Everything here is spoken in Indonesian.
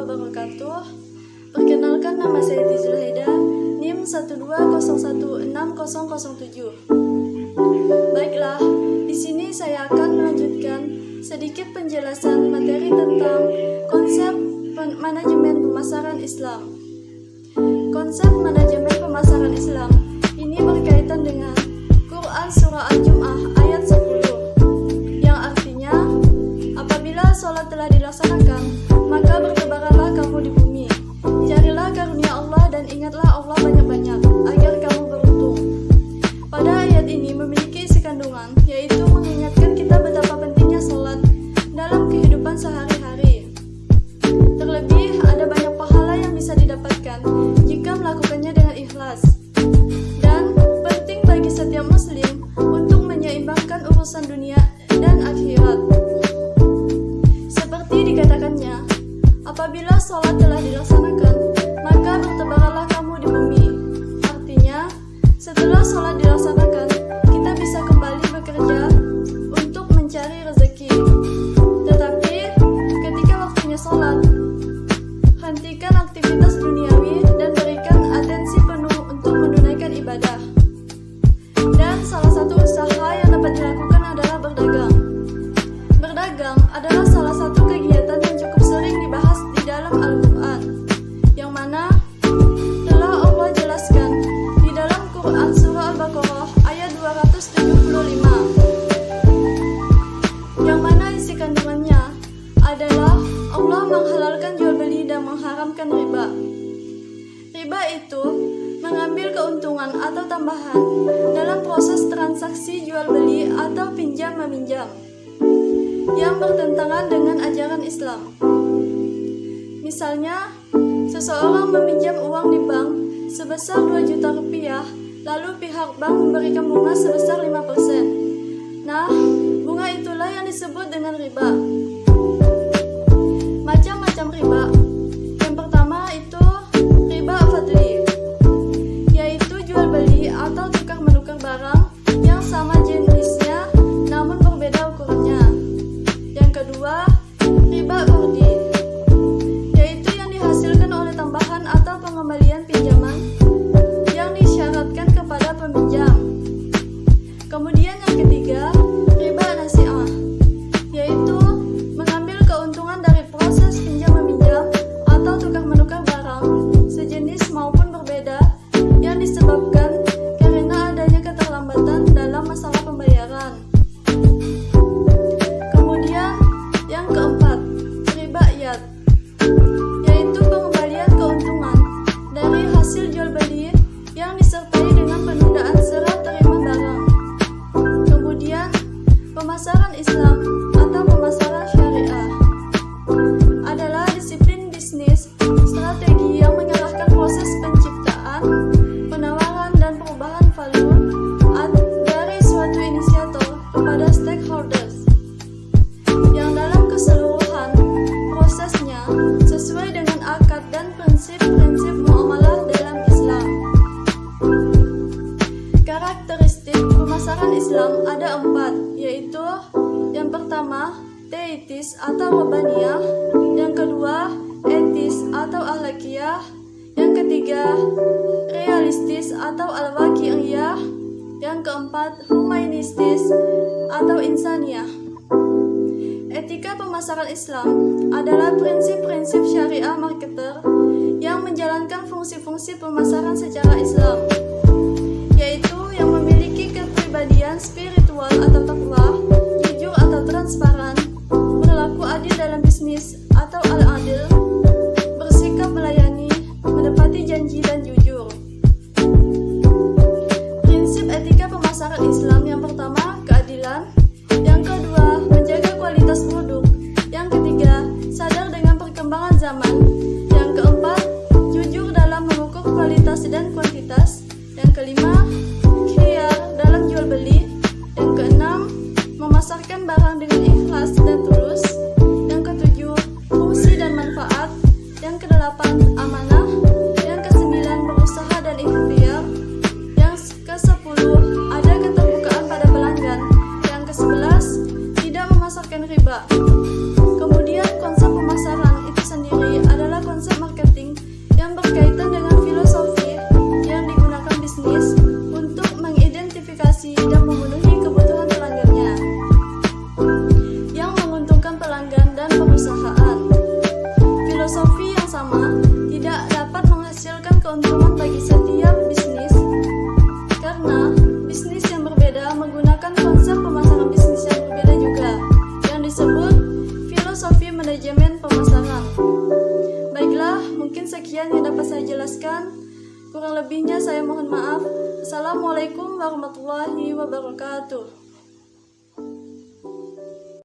wabarakatuh. Perkenalkan, nama saya Tizul Haida, NIM 120160007. Baiklah, di sini saya akan melanjutkan sedikit penjelasan materi tentang konsep manajemen pemasaran Islam. Konsep manajemen pemasaran Islam ini berkaitan dengan Quran Surah Al-Jum'ah ayat 10, yang artinya, apabila sholat telah dilaksanakan, maka bertebaranlah kamu di bumi. Carilah karunia Allah dan ingatlah Allah banyak-banyak, agar kamu beruntung. Pada ayat ini memiliki isi kandungan, yaitu mengingatkan kita betapa pentingnya sholat dalam kehidupan sehari-hari. Terlebih, ada banyak pahala yang bisa didapatkan jika melakukannya dengan ikhlas. Dan penting bagi setiap muslim untuk menyeimbangkan urusan dunia dan akhirat. Seperti dikatakannya, apabila sholat telah dilaksanakan, maka bertebaranlah kamu di bumi. Artinya, setelah sholat dilaksanakan, kita bisa kembali bekerja untuk mencari rezeki. Tetapi, ketika waktunya sholat, hentikan aktivitas duniawi dan berikan atensi penuh untuk menunaikan ibadah. Dan salah satu usaha yang dapat dilakukan adalah berdagang. Berdagang adalah salah satu kegiatan yang cukup sering dibahas di dalam Al-Quran, yang mana telah Allah jelaskan di dalam Quran Surah Al-Baqarah ayat 275, yang mana isi kandungannya adalah Allah menghalalkan jual beli dan mengharamkan riba. Riba itu mengambil keuntungan atau tambahan dalam proses transaksi jual beli atau pinjam meminjam yang bertentangan dengan ajaran Islam. Misalnya, seseorang meminjam uang di bank sebesar 2 juta rupiah, lalu pihak bank memberikan bunga sebesar 5%. Nah, bunga itulah yang disebut dengan riba. Macam-macam riba. Yang pertama itu riba fadli, yaitu jual beli atau tukar menukar barang yang sama jenisnya namun berbeda ukurannya. Yang kedua, riba qardi, yaitu yang dihasilkan oleh tambahan atau pengembalian pinjaman yang disyaratkan kepada peminjam. Kemudian yang ketiga, riba nasi'ah, yaitu mengambil keuntungan dari proses pinjam meminjam atau tukar menukar barang sejenis maupun berbeda yang disebabkan karena adanya keterlambatan dalam masalah pembayaran. Kemudian yang keempat, riba iyad, yaitu pengembalian keuntungan dari hasil jual beli yang disertai dengan penundaan serah terima barang. Kemudian pemasaran Islam atau pemasaran syariah adalah disiplin bisnis strategi yang mengarahkan proses penciptaan, penawaran, dan perubahan value dari suatu inisiator kepada stakeholders, yang dalam keseluruhan prosesnya sesuai dengan akad dan prinsip-prinsip muamalah dalam Islam. Karakteristik pemasaran Islam ada 4, yaitu yang pertama, teetis atau rabaniyah, yang kedua, etis atau akhlakiyah, yang ketiga, realistis atau al-waqi'iyah, yang keempat, humanistis atau insaniyah. Etika pemasaran Islam adalah prinsip-prinsip syariah marketer yang menjalankan fungsi-fungsi pemasaran secara Islam, yaitu yang memiliki kepribadian spiritual atau takwa, jujur atau transparan, berlaku adil dalam bisnis atau al-adil, bersikap melayani, menepati janji dan jujur. Prinsip etika pemasaran Islam yang pertama, keadilan, yang kedua, menjaga kualitas produk, yang ketiga, sadar dengan perkembangan zaman, yang keempat, jujur dalam mengukur kualitas dan kuantitas, yang kelima, khiyar dalam jual beli, yang keenam, memasarkan barang dengan ikhlas dan tulus, yang ketujuh, fungsi dan manfaat, yang kedelapan, amanah, yang kesembilan, berusaha dan ikhtiar, yang kesepuluh, ada keterbukaan pada pelanggan, yang ke-11, tidak memasarkan riba. Kemudian konsep pemasaran itu sendiri adalah keuntungan bagi setiap bisnis, karena bisnis yang berbeda menggunakan konsep pemasaran bisnis yang berbeda juga, yang disebut filosofi manajemen pemasaran. Baiklah, mungkin sekian yang dapat saya jelaskan. Kurang lebihnya saya mohon maaf. Assalamualaikum warahmatullahi wabarakatuh.